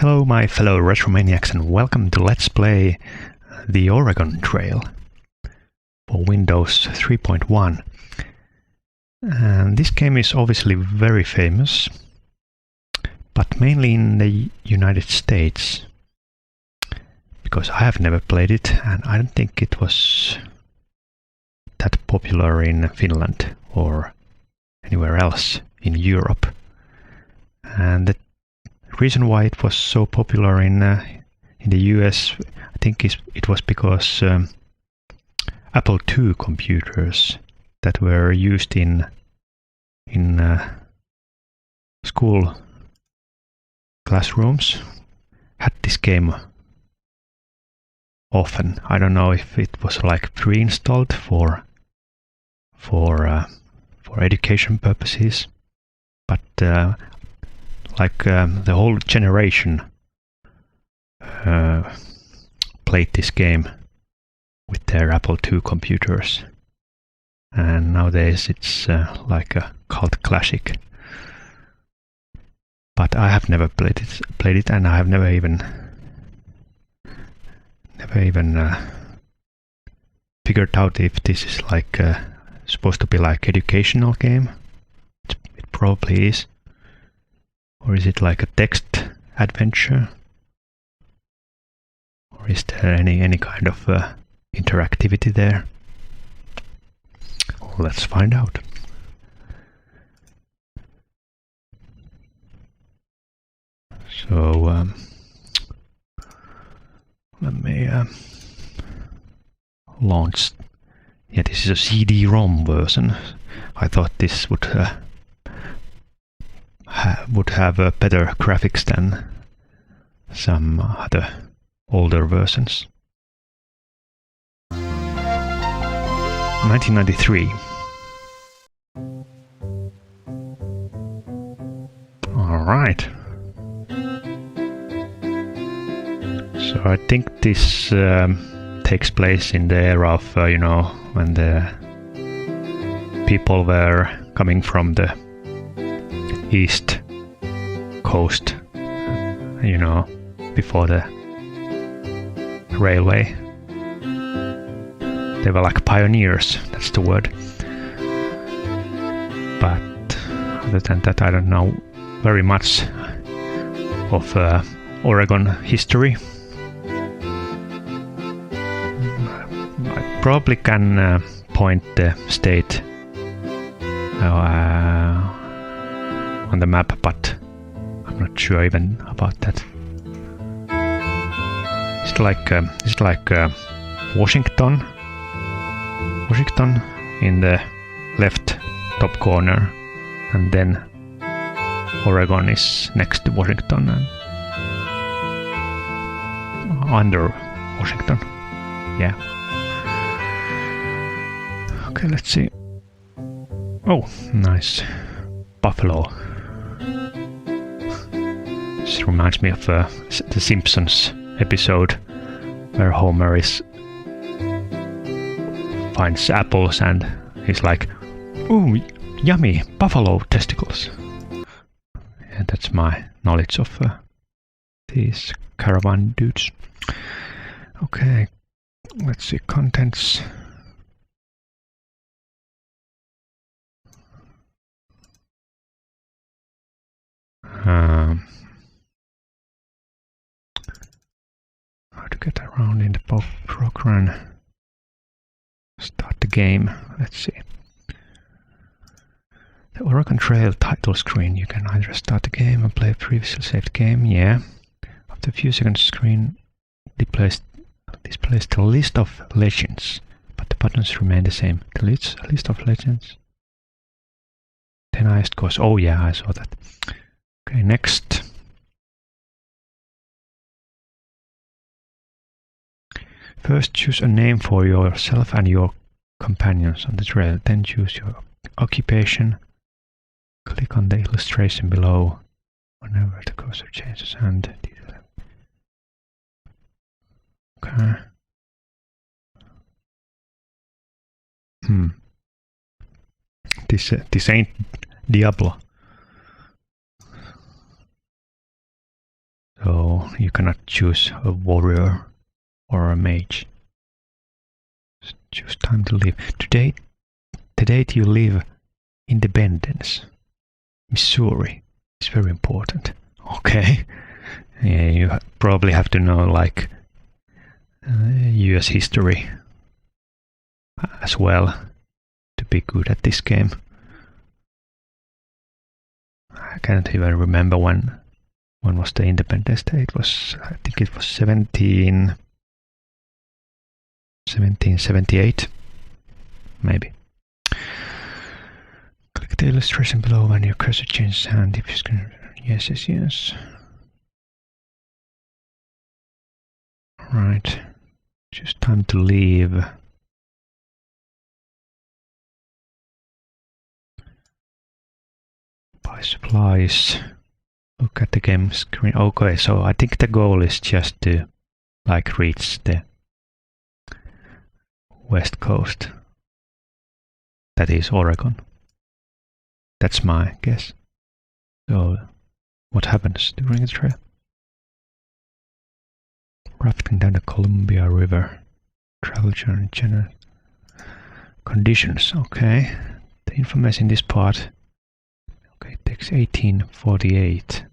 Hello my fellow Retromaniacs and welcome to Let's Play the Oregon Trail for Windows 3.1. And this game is obviously very famous, but mainly in the United States, because I have never played it and I don't think it was that popular in Finland or anywhere else in Europe. And the reason why it was so popular in the US, I think it was because Apple II computers that were used in school classrooms had this game often. I don't know if it was like pre-installed for education purposes, but the whole generation played this game with their Apple II computers, and nowadays it's like a cult classic. But I have never played it, and I have never even figured out if this is like supposed to be like educational game. It probably is. Or is it like a text adventure? Or is there any kind of interactivity there? Well, let's find out. So let me launch. Yeah, this is a CD-ROM version. I thought this would have better graphics than some other older versions. 1993. All right. So I think this takes place in the era of when the people were coming from the East Coast, before the railway. They were like pioneers, that's the word. But other than that, I don't know very much of Oregon history. I probably can point the state on the map, but I'm not sure even about that. It's like Washington in the left top corner, and then Oregon is next to Washington and under Washington. Yeah. Okay, let's see. Oh, nice. Buffalo. This reminds me of the Simpsons episode where Homer finds apples and he's like, "Ooh, yummy, buffalo testicles." And that's my knowledge of these caravan dudes. Okay, let's see, contents. How to get around in the program. Start the game. Let's see. The Oregon Trail title screen. You can either start the game and play a previously saved game. Yeah. After a few seconds, screen displays the list of legends, but the buttons remain the same. The list of legends. 10 highest scores. Oh yeah, I saw that. Okay, next. First, choose a name for yourself and your companions on the trail. Then choose your occupation. Click on the illustration below whenever the cursor changes and okay. This ain't Diablo. So you cannot choose a warrior or a mage. Just choose time to live. The date you live, Independence, Missouri. It's very important. Okay. Yeah, you probably have to know like US history as well to be good at this game. I can't even remember when was the Independence Day. It was, I think it was 1778, maybe. Click the illustration below when your cursor changes hand. If you can, yes. Right, just time to leave. Buy supplies. Look at the game screen. Okay, so I think the goal is just to like reach the west coast. That is Oregon. That's my guess. So what happens during the trail? Rafting down the Columbia River. Travel journey general conditions. Okay. The information in this part. Okay, it takes 1848.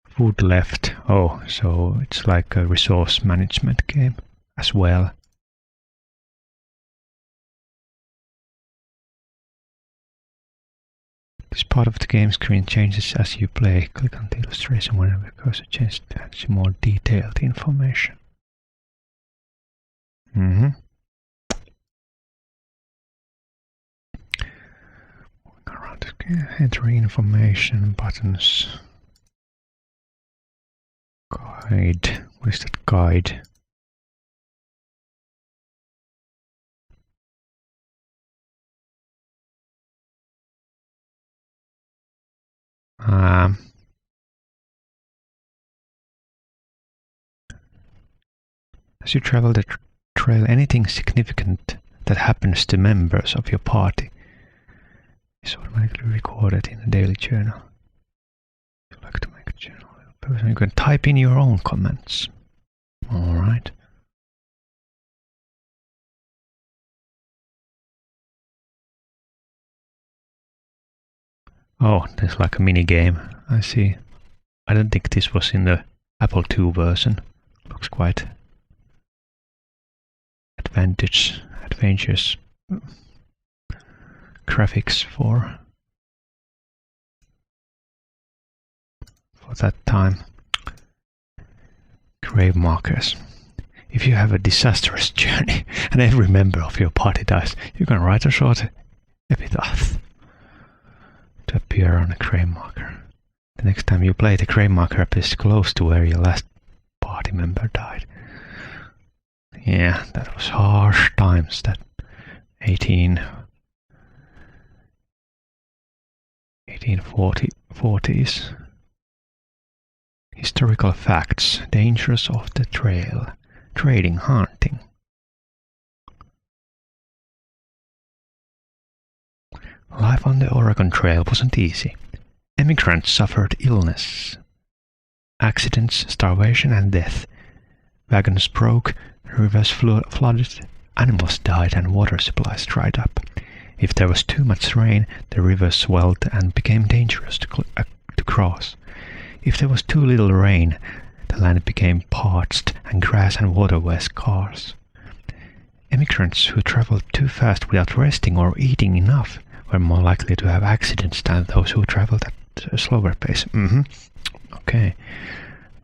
Food left. Oh, so it's like a resource management game as well. This part of the game screen changes as you play. Click on the illustration whenever the cursor changes to add more detailed information. Around enter information buttons. Guide. What is that guide? As you travel the trail, anything significant that happens to members of your party is automatically recorded in a daily journal. If you like to make a journal, you can type in your own comments. Alright. Oh, there's like a mini game. I see. I don't think this was in the Apple II version. Looks quite adventurous graphics for that time. Grave markers. If you have a disastrous journey and every member of your party dies, you can write a short epitaph to appear on a grave marker. The next time you play, the grave marker appears close to where your last party member died. Yeah, that was harsh times, that 1840s. Historical facts. Dangers of the trail. Trading, hunting. Life on the Oregon Trail wasn't easy. Emigrants suffered illness, accidents, starvation and death. Wagons broke, rivers flooded, animals died and water supplies dried up. If there was too much rain, the rivers swelled and became dangerous to cross. If there was too little rain, the land became parched and grass and water were scarce. Emigrants who traveled too fast without resting or eating enough were more likely to have accidents than those who traveled at a slower pace. Okay,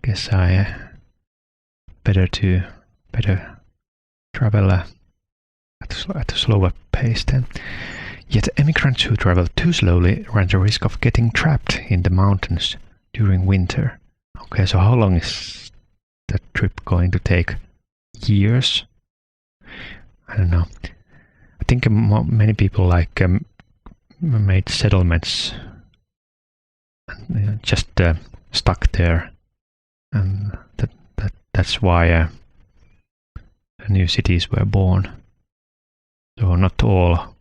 guess I better travel at a slower pace then. Yet emigrants who traveled too slowly ran the risk of getting trapped in the mountains during winter. Okay, so how long is that trip going to take? Years? I don't know. I think many people like made settlements and just stuck there, and that's why new cities were born. So not all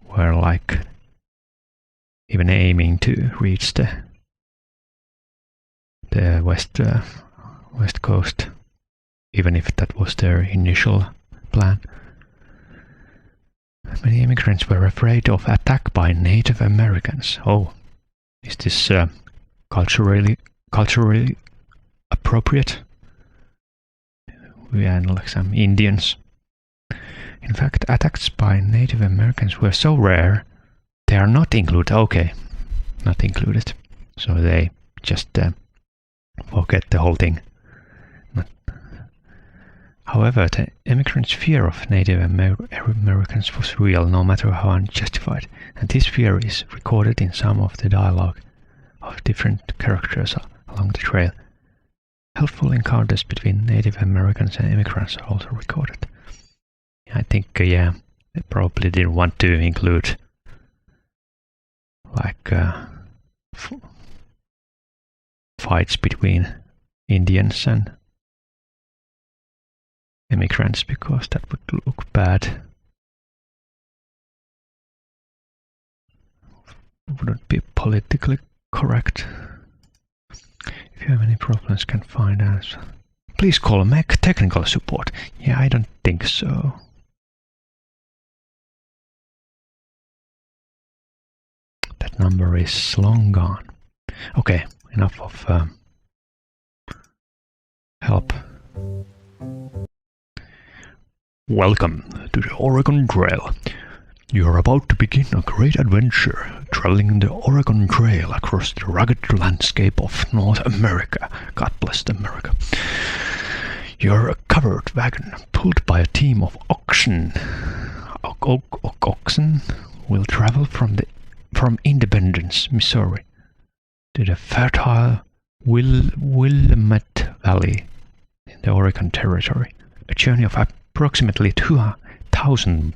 were like even aiming to reach the west coast, even if that was their initial plan. Many immigrants were afraid of attack by Native Americans. Oh, is this culturally appropriate? We are like some Indians. In fact, attacks by Native Americans were so rare, they are not included. Okay, not included. So they just forget the whole thing. However, the immigrants' fear of Native Americans was real, no matter how unjustified, and this fear is recorded in some of the dialogue of different characters along the trail. Helpful encounters between Native Americans and immigrants are also recorded. I think, yeah, they probably didn't want to include like fights between Indians and immigrants, because that would look bad. Wouldn't be politically correct. If you have any problems, can find us. Please call Mac technical support. Yeah, I don't think so. That number is long gone. Okay, enough of help. Welcome to the Oregon Trail. You are about to begin a great adventure, traveling the Oregon Trail across the rugged landscape of North America. God bless America. Your covered wagon, pulled by a team of oxen, will travel from Independence, Missouri, to the fertile Willamette Valley in the Oregon Territory. A journey of approximately 2,000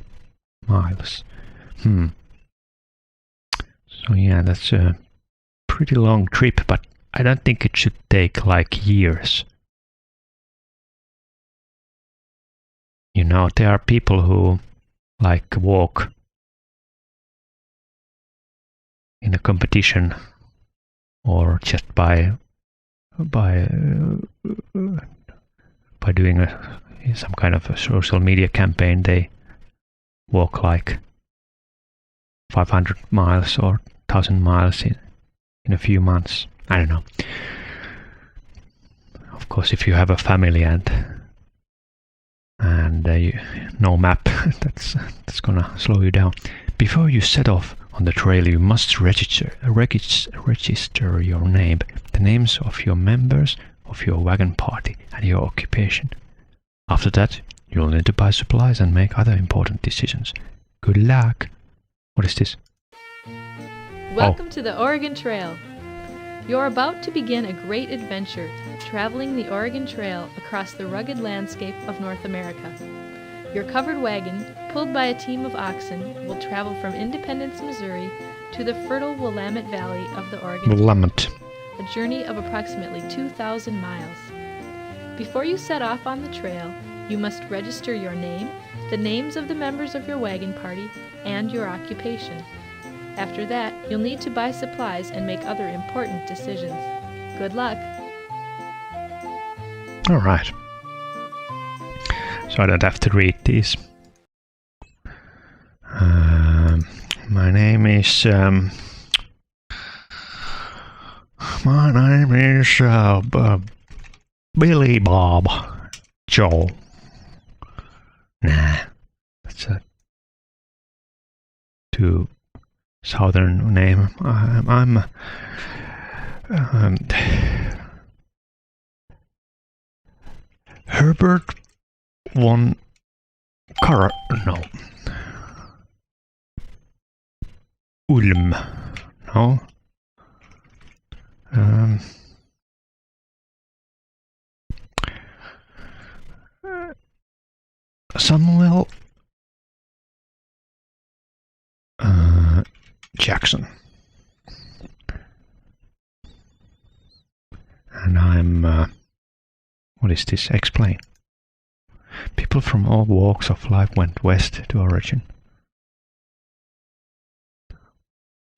miles. So yeah, that's a pretty long trip, but I don't think it should take like years. You know, there are people who like walk in a competition or just by doing some kind of a social media campaign. They walk like 500 miles or 1,000 miles in a few months. I don't know. Of course, if you have a family and no map, that's gonna slow you down. Before you set off on the trail, you must register your name, the names of your members of your wagon party, and your occupation. After that, you'll need to buy supplies and make other important decisions. Good luck! What is this? Welcome to the Oregon Trail. You're about to begin a great adventure, traveling the Oregon Trail across the rugged landscape of North America. Your covered wagon, pulled by a team of oxen, will travel from Independence, Missouri, to the fertile Willamette Valley of the Oregon Willamette. Trail, a journey of approximately 2,000 miles. Before you set off on the trail, you must register your name, the names of the members of your wagon party, and your occupation. After that, you'll need to buy supplies and make other important decisions. Good luck! Alright. So I don't have to read these. My name is Billy Bob Joe. Nah, that's a too southern name. I'm Herbert von Ulm. No. Samuel Jackson. And I'm what is this? Explain. People from all walks of life went west to origin.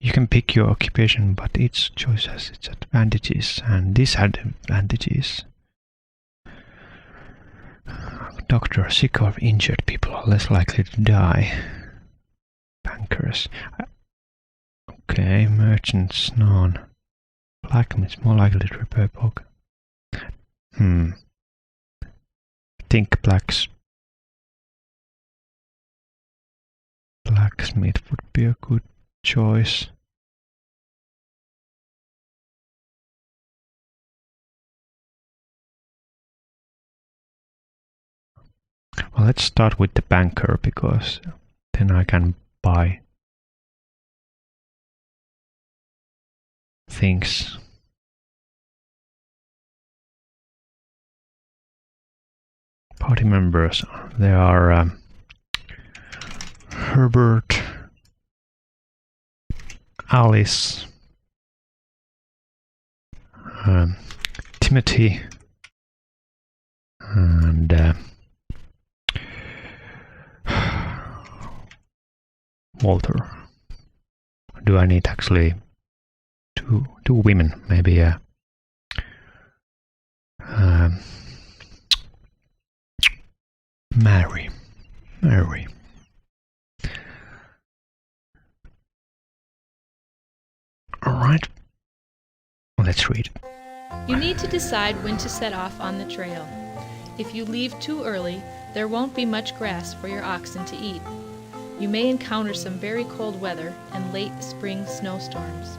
You can pick your occupation, but each choice has its advantages and disadvantages. Doctor, sick or injured people are less likely to die. Bankers. Okay, merchants, none. Blacksmiths more likely to repair poker. I think blacksmith would be a good choice. Well, let's start with the banker, because then I can buy things. Party members, there are Herbert, Alice, Timothy, and Walter. Do I need actually two women? Maybe Mary. Alright, let's read. You need to decide when to set off on the trail. If you leave too early, there won't be much grass for your oxen to eat. You may encounter some very cold weather and late spring snowstorms.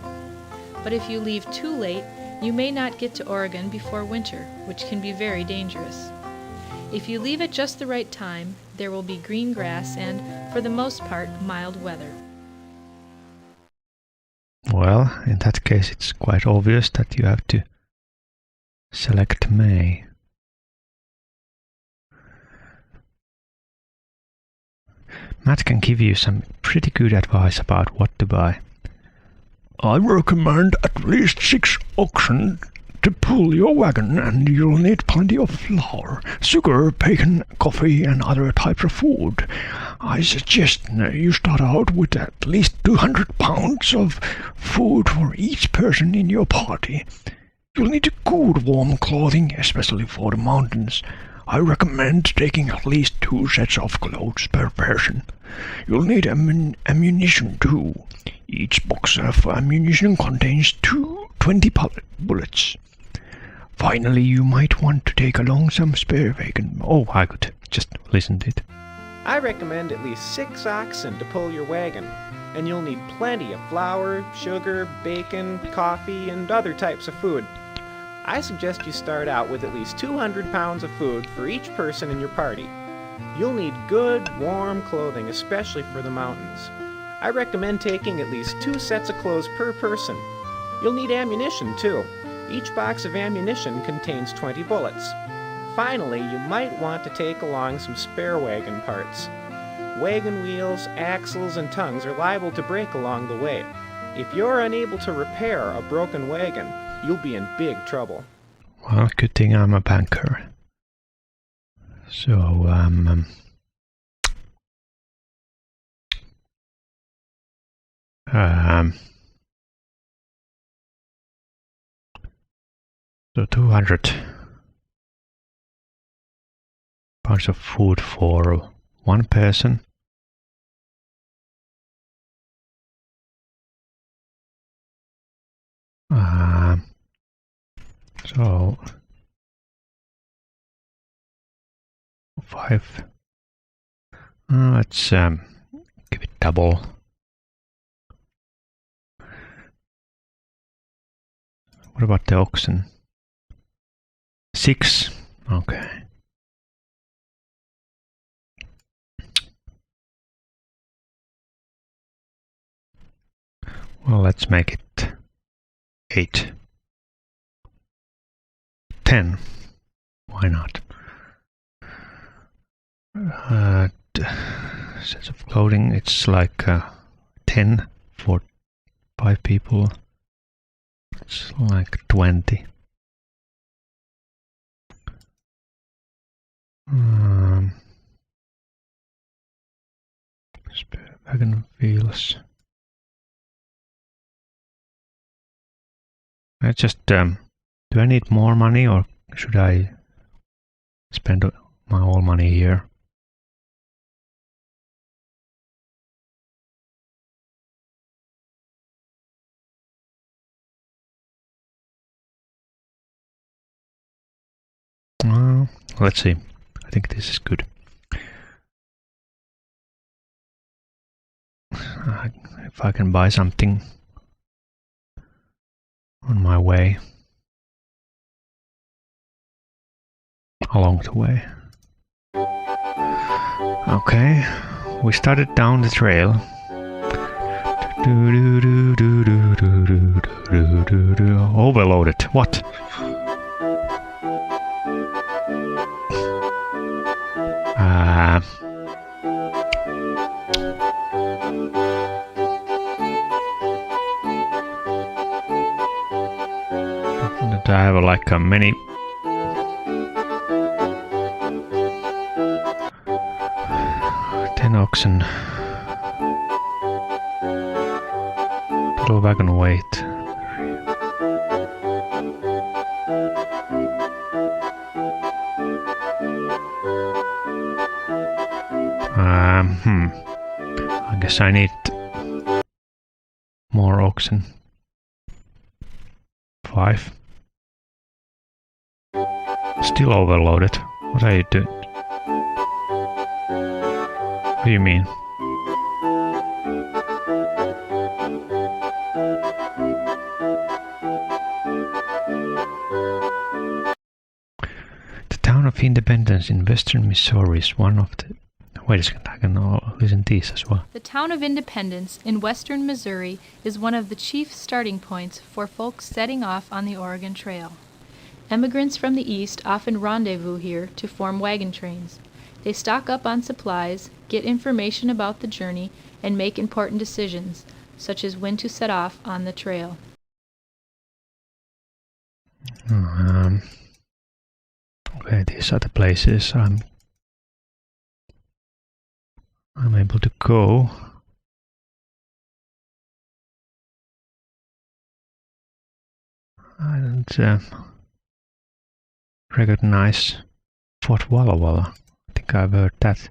But if you leave too late, you may not get to Oregon before winter, which can be very dangerous. If you leave at just the right time, there will be green grass and, for the most part, mild weather. Well, in that case it's quite obvious that you have to select May. Matt can give you some pretty good advice about what to buy. I recommend at least 6 oxen to pull your wagon, and you'll need plenty of flour, sugar, bacon, coffee, and other types of food. I suggest you start out with at least 200 pounds of food for each person in your party. You'll need good warm clothing, especially for the mountains. I recommend taking at least 2 sets of clothes per person. You'll need ammunition too. Each box of ammunition contains 20 bullets. Finally, you might want to take along some spare bacon. Oh, I could just listen to it. I recommend at least 6 oxen to pull your wagon, and you'll need plenty of flour, sugar, bacon, coffee, and other types of food. I suggest you start out with at least 200 pounds of food for each person in your party. You'll need good, warm clothing, especially for the mountains. I recommend taking at least 2 sets of clothes per person. You'll need ammunition too. Each box of ammunition contains 20 bullets. Finally, you might want to take along some spare wagon parts. Wagon wheels, axles, and tongues are liable to break along the way. If you're unable to repair a broken wagon, you'll be in big trouble. Well, good thing I'm a banker. So, so 200 pounds of food for one person. So 5. Let's give it double. What about the oxen? 6. Okay. Well, let's make it 8. 10. Why not? Sets of clothing, it's like 10 for 5 people. It's like 20. Spare wagon wheels. I just do I need more money, or should I spend my whole money here? Let's see. I think this is good. If I can buy something on my way, along the way. Okay, we started down the trail. Overloaded. What? I have like a many. Oxen. Total wagon weight. I guess I need more oxen. 5. Still overloaded. What are you doing? What do you mean? The town of Independence in western Missouri is one of the... Wait a second, I can listen to these as well. The town of Independence in western Missouri is one of the chief starting points for folks setting off on the Oregon Trail. Emigrants from the east often rendezvous here to form wagon trains. They stock up on supplies, get information about the journey, and make important decisions, such as when to set off on the trail. Okay, these are the places I'm able to go. I don't recognize Fort Walla Walla. I think I've heard that.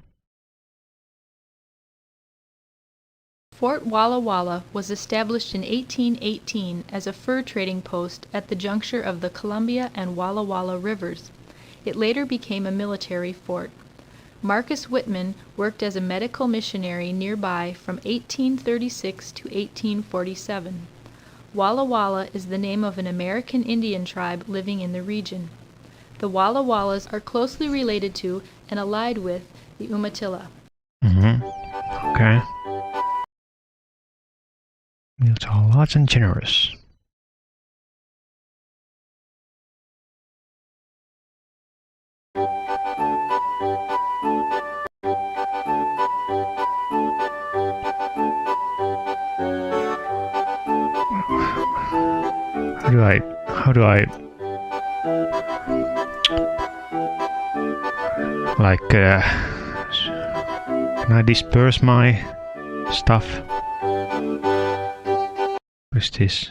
Fort Walla Walla was established in 1818 as a fur trading post at the juncture of the Columbia and Walla Walla rivers. It later became a military fort. Marcus Whitman worked as a medical missionary nearby from 1836 to 1847. Walla Walla is the name of an American Indian tribe living in the region. The Walla Wallas are closely related to and allied with the Umatilla. Okay. Meals are large and generous. How do I like can I disperse my stuff? What's this?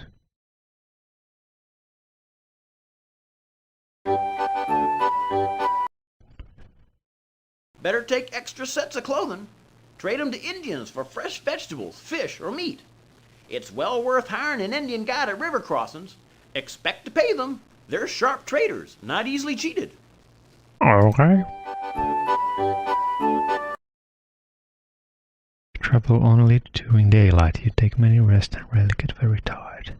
Better take extra sets of clothing. Trade them to Indians for fresh vegetables, fish, or meat. It's well worth hiring an Indian guide at river crossings. Expect to pay them. They're sharp traders, not easily cheated. Okay. Travel only during daylight. You take many rest and rarely get very tired.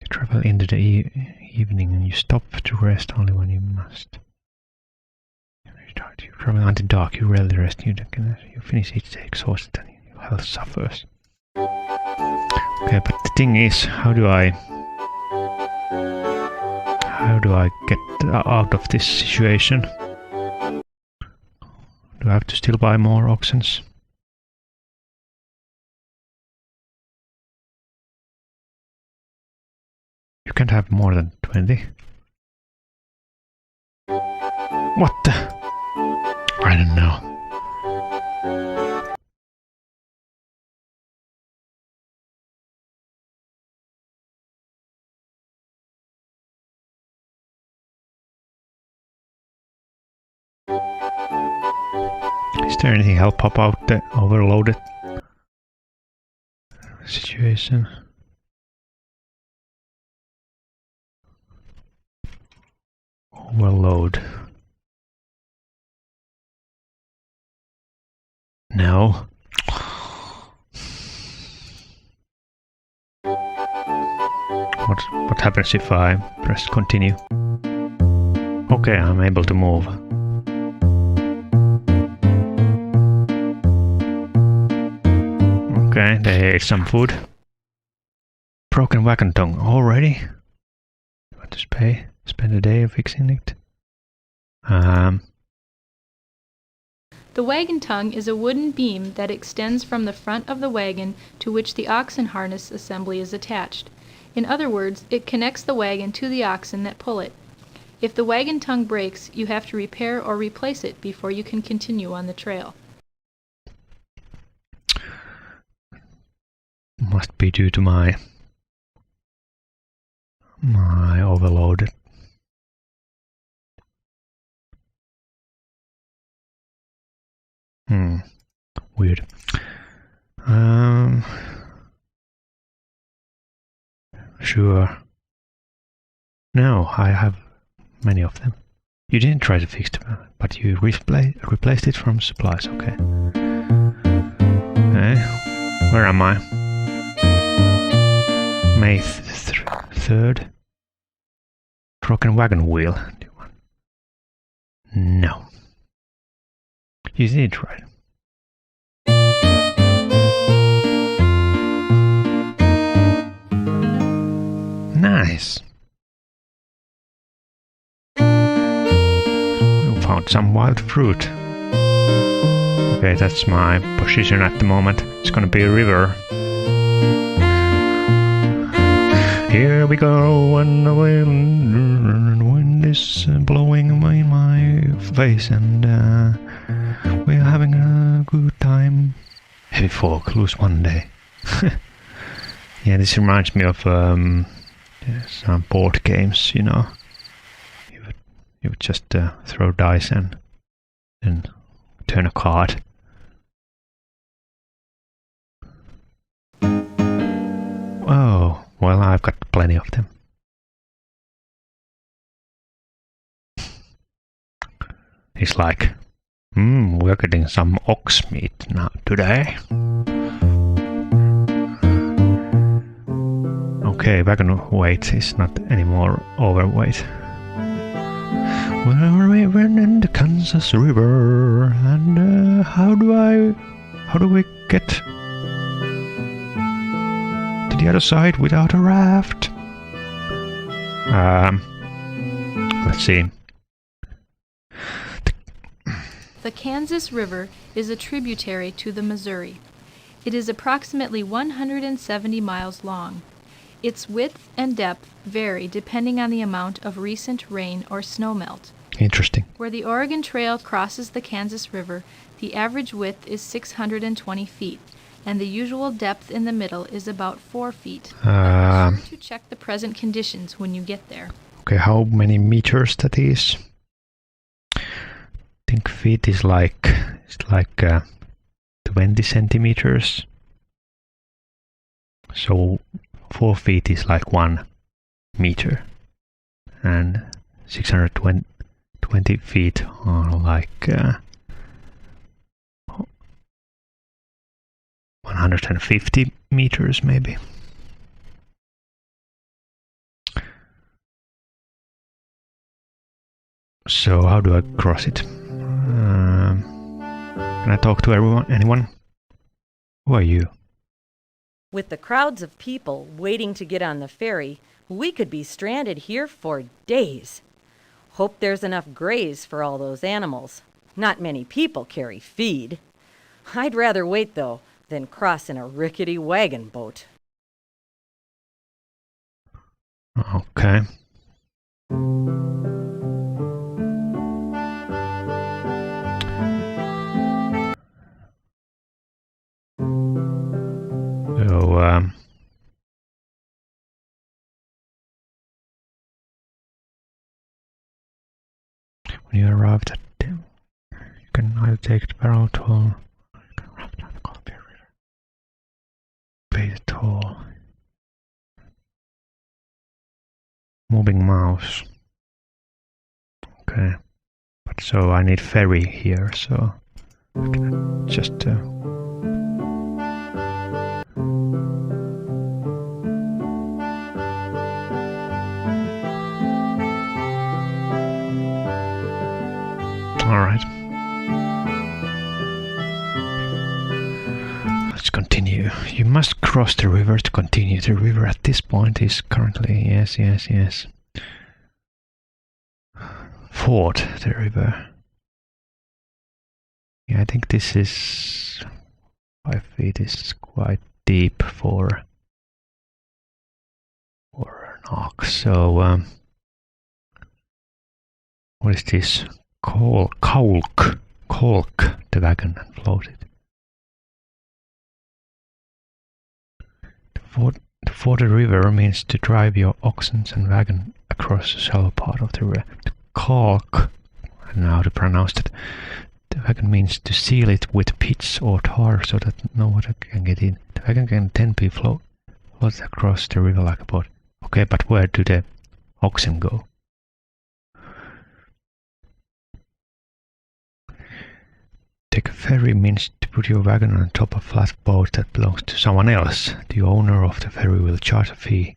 You travel into the evening and you stop to rest only when you must. You travel until dark. You rarely rest. You finish each day exhausted and your health suffers. Okay, but the thing is, how do I get out of this situation? Do I have to still buy more oxens? You can't have more than 20. What the? I don't know. Is there anything help pop out the overloaded situation? Overload. No. What happens if I press continue? Okay, I'm able to move. Okay, they ate some food. Broken wagon tongue already? Want to spend a day fixing it? The wagon tongue is a wooden beam that extends from the front of the wagon to which the oxen harness assembly is attached. In other words, it connects the wagon to the oxen that pull it. If the wagon tongue breaks, you have to repair or replace it before you can continue on the trail. Must be due to my overloaded. Weird. Sure. No, I have many of them. You didn't try to fix them, but you replaced it from supplies, okay. Okay, where am I? May 3rd. Broken wagon wheel. No. You did try. Nice. We found some wild fruit. Okay, that's my position at the moment. It's gonna be a river. Here we go, and the wind is blowing in my face, and we're having a good time. Heavy fog, lose one day. Yeah, this reminds me of some board games, you know. You would just throw dice and then turn a card. Oh, well, I've got plenty of them. It's like, we're getting some ox meat now today. Okay, wagon weight is not anymore overweight. Well, we went in the Kansas River, and how do we get to the other side without a raft? Let's see. The Kansas River is a tributary to the Missouri. It is approximately 170 miles long. Its width and depth vary depending on the amount of recent rain or snowmelt. Interesting. Where the Oregon Trail crosses the Kansas River, the average width is 620 feet, and the usual depth in the middle is about 4 feet. Be sure to check the present conditions when you get there. Okay, how many meters that is? I think feet is like 20 centimeters. So 4 feet is like 1 meter, and 620 feet are like 150 meters maybe. So how do I cross it? Can I talk to anyone? Who are you? With the crowds of people waiting to get on the ferry, we could be stranded here for days. Hope there's enough graze for all those animals. Not many people carry feed. I'd rather wait, though, than cross in a rickety wagon boat. Okay. So, when you arrived at you I'll take the barrel tool. Pay the toll. Moving mouse. Okay. But so I need ferry here, so just Alright. Let's continue. You must cross the river to continue. The river at this point is currently... Yes. Ford the river. Yeah, I think this is 5 feet is quite deep for an ox. So what is this? Caulk the wagon and float it. To ford the river means to drive your oxen and wagon across the shallow part of the river. To caulk, I don't know how to pronounce it. The wagon means to seal it with pitch or tar so that no water can get in. The wagon can then be floated across the river like a boat. Okay, but where do the oxen go? Take a ferry means to put your wagon on top of a flat boat that belongs to someone else. The owner of the ferry will charge a fee.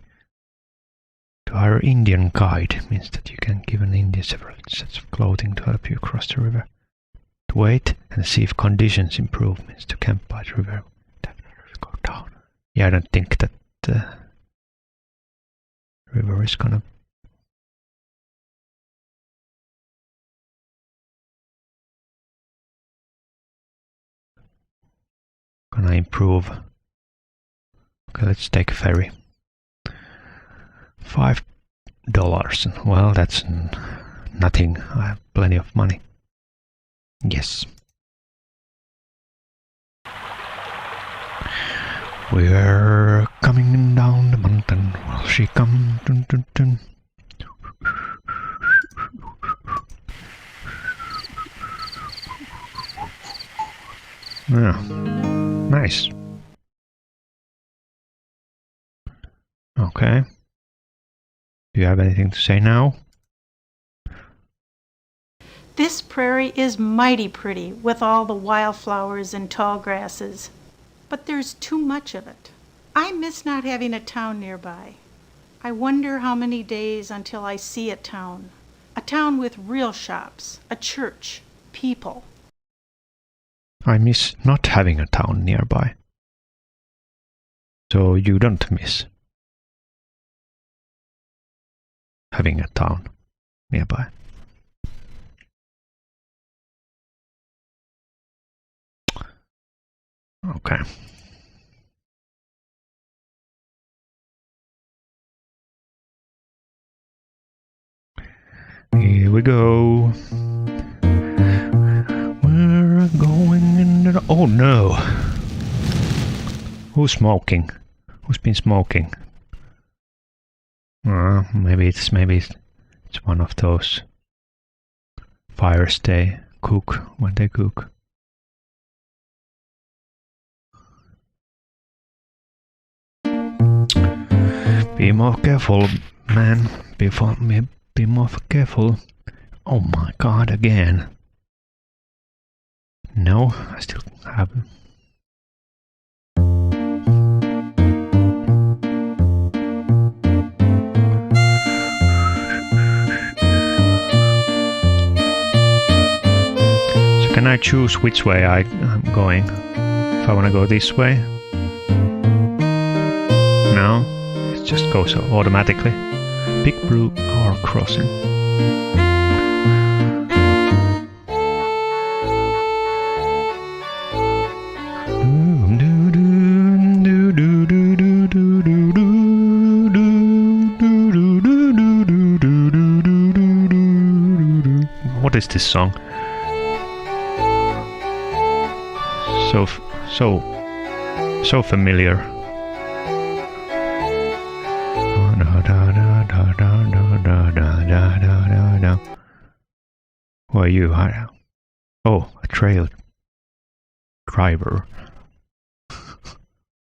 To hire an Indian guide means that you can give an Indian several sets of clothing to help you cross the river. To wait and see if conditions improve means to camp by the river. Go down. Yeah, I don't think that the river is gonna... improve. Okay, let's take a ferry. $5. Well, that's nothing. I have plenty of money. Yes. We're coming down the mountain. Will she come? Dun, dun, dun. Yeah. Nice. Okay. Do you have anything to say now? This prairie is mighty pretty with all the wildflowers and tall grasses, but there's too much of it. I miss not having a town nearby. I wonder how many days until I see a town with real shops, a church, people. I miss not having a town nearby. So you don't miss having a town nearby. Okay. Here we go. We're going into the... Oh no! Who's smoking? Who's been smoking? Maybe it's one of those fires they cook when they cook. Be more careful, man. Be more careful. Oh my god, again. No, I still have... So can I choose which way I'm going? If I want to go this way? No, it just goes automatically. Big Blue Hour Crossing. What is this song? So familiar. Who are you? Oh, a trail driver.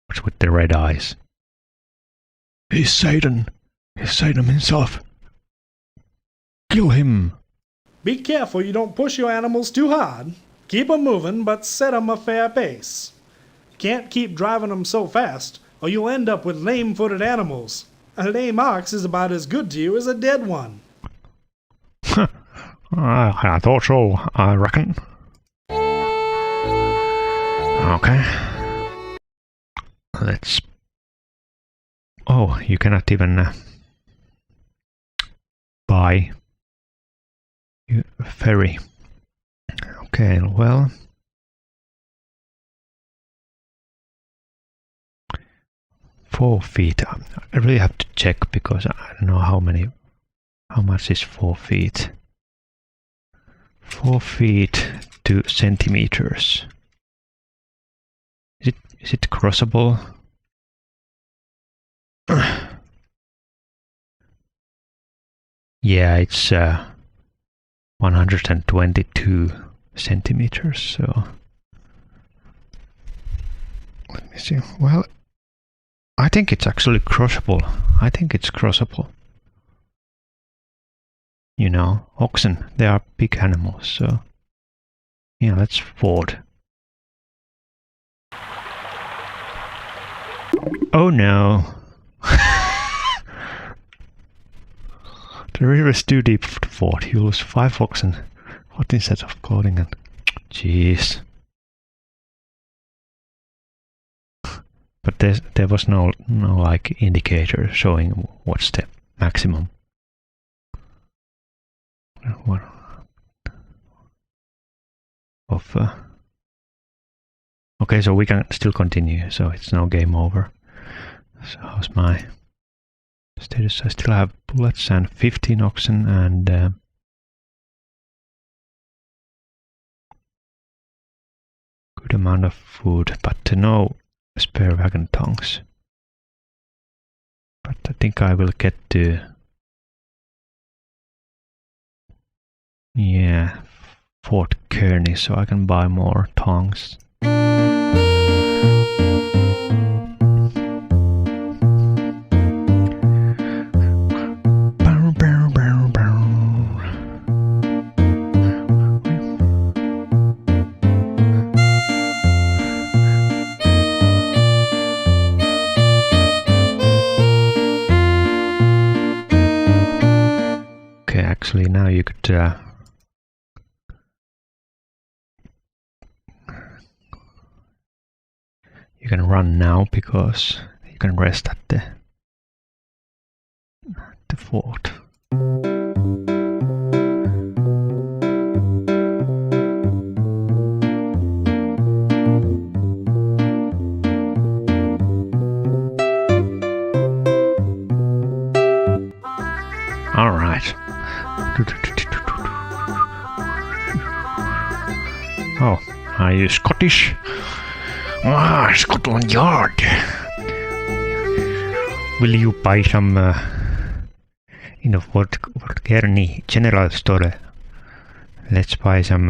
What's with the red eyes? He's Satan. He's Satan himself. Kill him. Be careful you don't push your animals too hard. Keep 'em moving, but set 'em a fair pace. Can't keep driving 'em so fast, or you'll end up with lame-footed animals. A lame ox is about as good to you as a dead one. I thought so, I reckon. Okay. Let's... Oh, you cannot even buy a ferry. Okay, well... 4 feet. I really have to check because I don't know how much is 4 feet. 4 feet to centimeters. Is it crossable? Yeah, it's 122 centimeters, so let me see. Well, I think it's actually crossable. I think it's crossable. You know, oxen, they are big animals, so yeah, let's ford. Oh no. The river is too deep for the ford. You lose 5 oxen. 14 sets of clothing and... Jeez. But there was no like indicator showing what's the maximum. What of okay, so we can still continue, so it's no game over. So how's my status? I still have bullets and 15 oxen and good amount of food, but no spare wagon tongues. But I think I will get to... Yeah, Fort Kearney, so I can buy more tongues. Okay, actually now you could you can run now because you can rest at the fort. All right. Oh, are you Scottish? Ah, Scotland Yard. Will you buy some in the Fort Kearney General Store? Let's buy some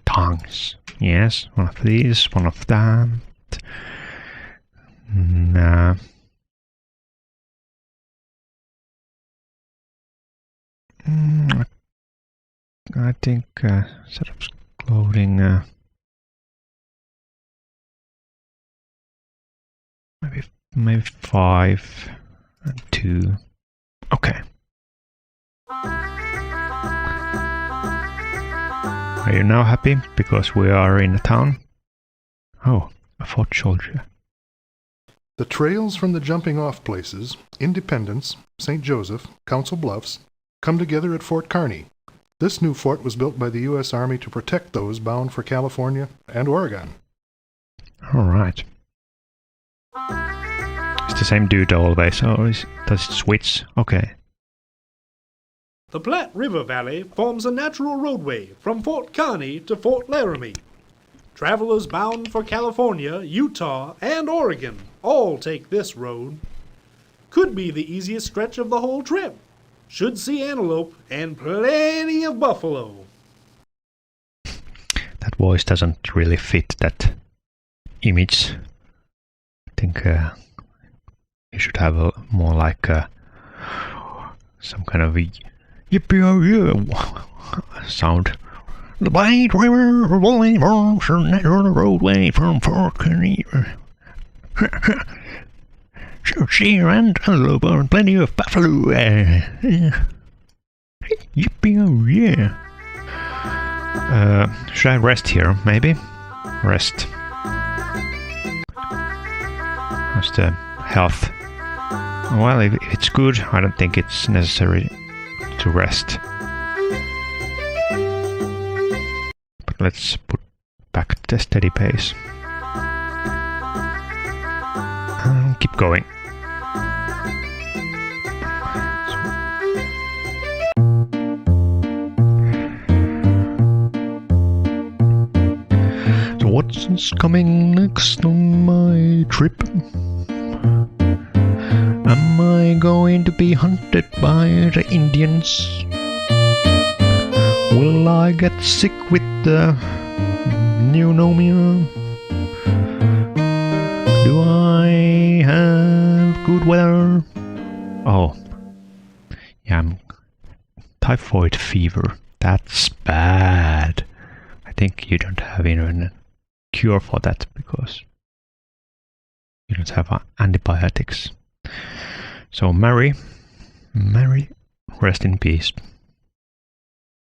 tongs. Yes, one of these, one of that. Nah. I think set up clothing. Maybe 5 and 2. Okay. Are you now happy because we are in a town? Oh, a fort soldier. The trails from the jumping-off places, Independence, St. Joseph, Council Bluffs, come together at Fort Kearney. This new fort was built by the U.S. Army to protect those bound for California and Oregon. All right. It's the same dude always, or does it switch? Okay. The Platte River Valley forms a natural roadway from Fort Kearney to Fort Laramie. Travelers bound for California, Utah, and Oregon all take this road. Could be the easiest stretch of the whole trip. Should see antelope and plenty of buffalo. voice doesn't really fit that image. I think you should have a more like some kind of a yippee sound. The Blade River rolling along the roadway from Fort Kearney. Deer and antelope and plenty of buffalo. Yippee, oh yeah. Should I rest here, maybe? Rest. How's the health? Well, if it's good, I don't think it's necessary to rest. But let's put back the steady pace. And keep going. So what's coming next on my trip? Am I going to be hunted by the Indians? Will I get sick with the pneumonia? Do I have good weather? Oh, yeah, I'm typhoid fever. That's bad. I think you don't have even a cure for that because you don't have antibiotics. So Mary, rest in peace.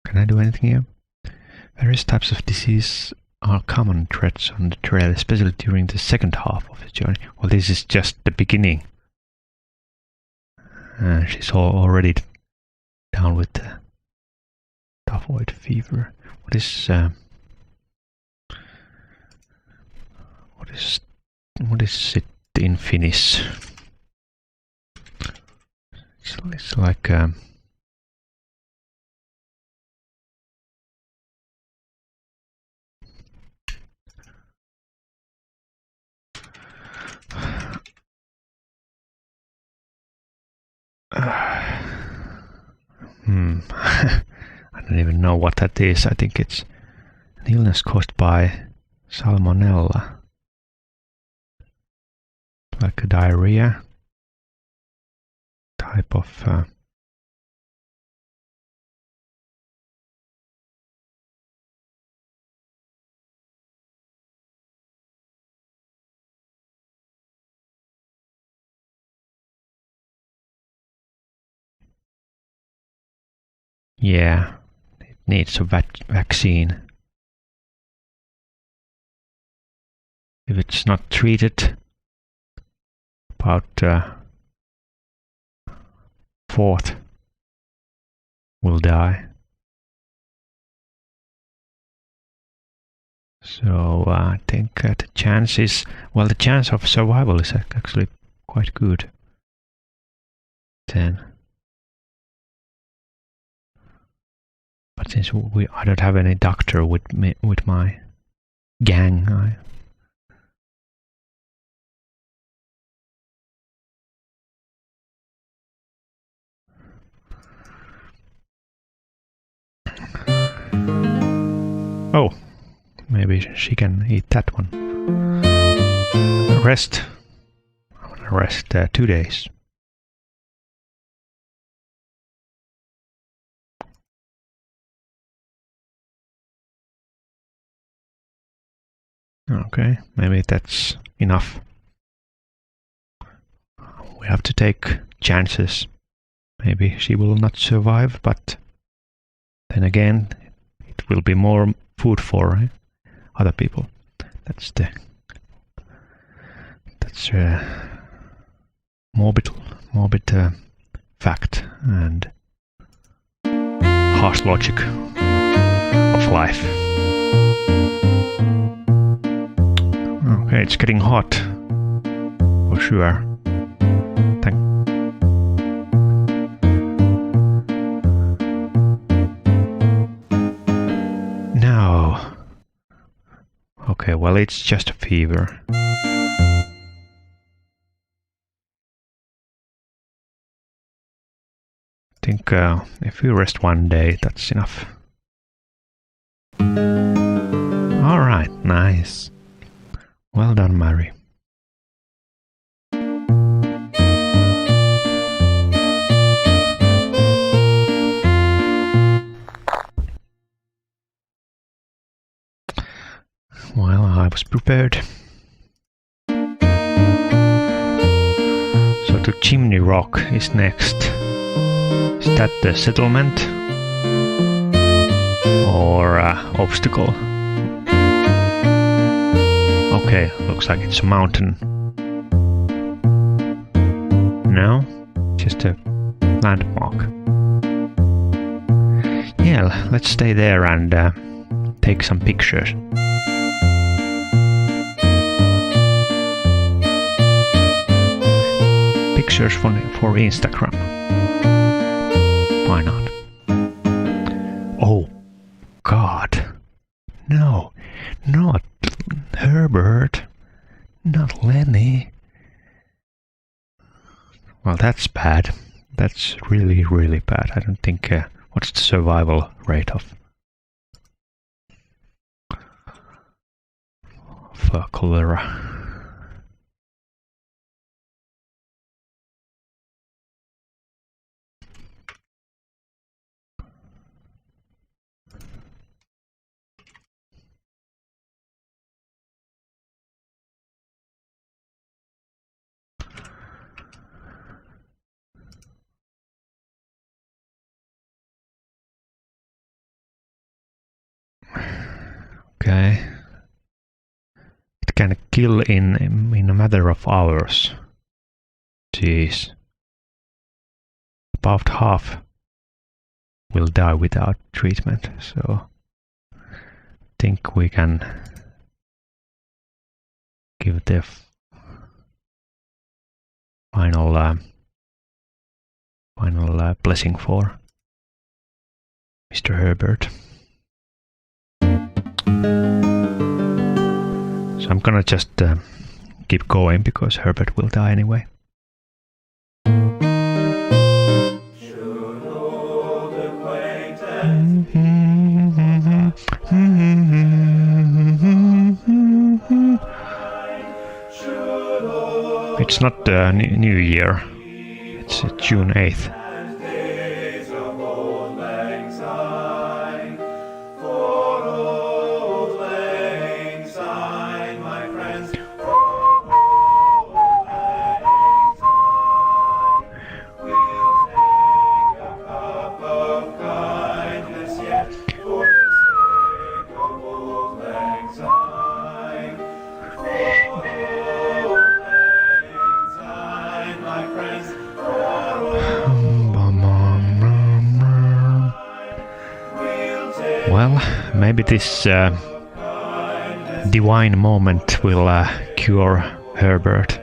Can I do anything here? Various types of disease are common threats on the trail, especially during the second half of the journey. Well, this is just the beginning. She's already down with the typhoid fever. What is it in Finnish? It's like I don't even know what that is. I think it's an illness caused by salmonella, like a diarrhea type of yeah, it needs a vaccine. If it's not treated, about fourth will die. So I think the chance of survival is actually quite good. 10. But since I don't have any doctor with my gang, oh, maybe she can eat that one. Rest. I want to rest 2 days. Okay, maybe that's enough. We have to take chances. Maybe she will not survive, but then again, it will be more food for other people. That's morbid fact and harsh logic of life. Okay, it's getting hot for sure. Now, okay, well, it's just a fever. I think if we rest 1 day, that's enough. All Alright, nice. Well done, Mary. Well, I was prepared. So the Chimney Rock is next. Is that the settlement? Or obstacle? Okay, looks like it's a mountain. No? Just a landmark. Yeah, let's stay there and take some pictures. Pictures for Instagram. Why not? Oh, God. No, not Herbert. Not Lenny. Well, that's bad. That's really, really bad. I don't think... what's the survival rate of cholera? Okay. It can kill in a matter of hours. Jeez. About half will die without treatment, so I think we can give the final blessing for Mr. Herbert. So I'm gonna just keep going because Herbert will die anyway. It's not the New Year. It's June 8th. Well, maybe this divine moment will cure Herbert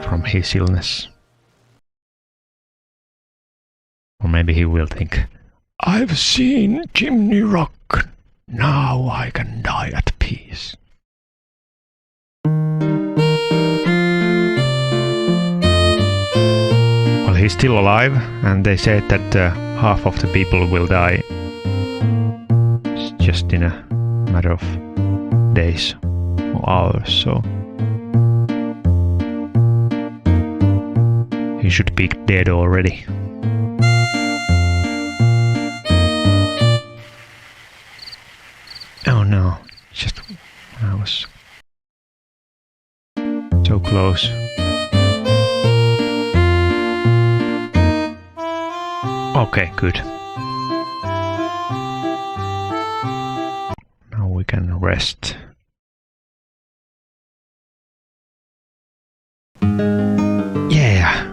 from his illness. Or maybe he will think, I've seen Chimney Rock, now I can die at peace. Well, he's still alive, and they said that half of the people will die just in a matter of days or hours, so he should be dead already. Oh no, just I was so close. Okay, good. Now we can rest. Yeah!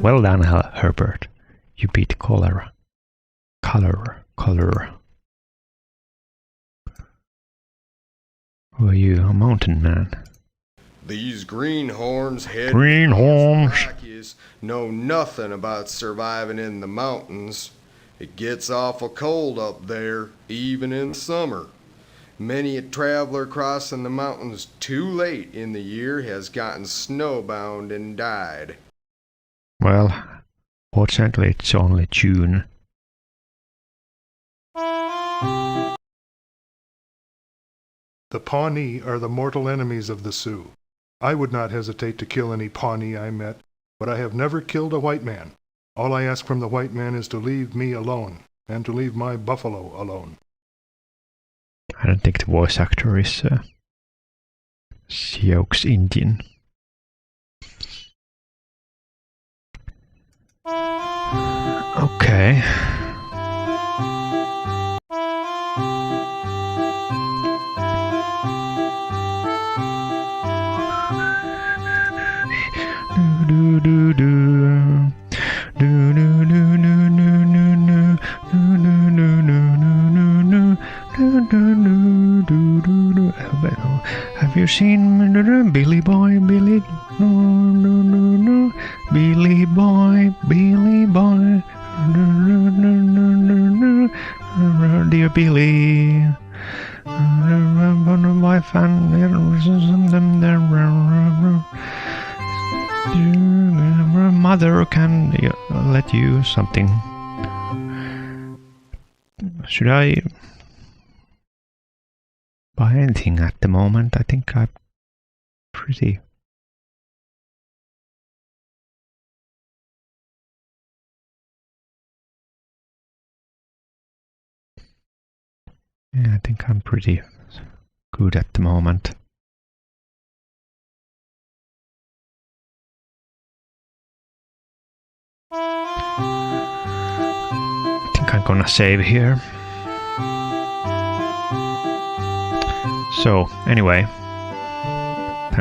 Well done, Herbert. You beat cholera. Cholera. Who are you? A mountain man. These greenhorns know nothing about surviving in the mountains. It gets awful cold up there, even in summer. Many a traveler crossing the mountains too late in the year has gotten snowbound and died. Well, fortunately it's only June. The Pawnee are the mortal enemies of the Sioux. I would not hesitate to kill any Pawnee I met, but I have never killed a white man. All I ask from the white man is to leave me alone, and to leave my buffalo alone. I don't think the voice actor is Sioux Indian. Okay. Do do do do do do do. Have you seen Billy Boy, Billy? No, no, no, no. Billy Boy, Billy Boy. No, no, no, no, no, no. Dear Billy. My fan. Mother can let you something. Should I buy anything at the moment? I think I'm pretty... Yeah, I think I'm pretty good at the moment. I think I'm gonna save here. So, anyway,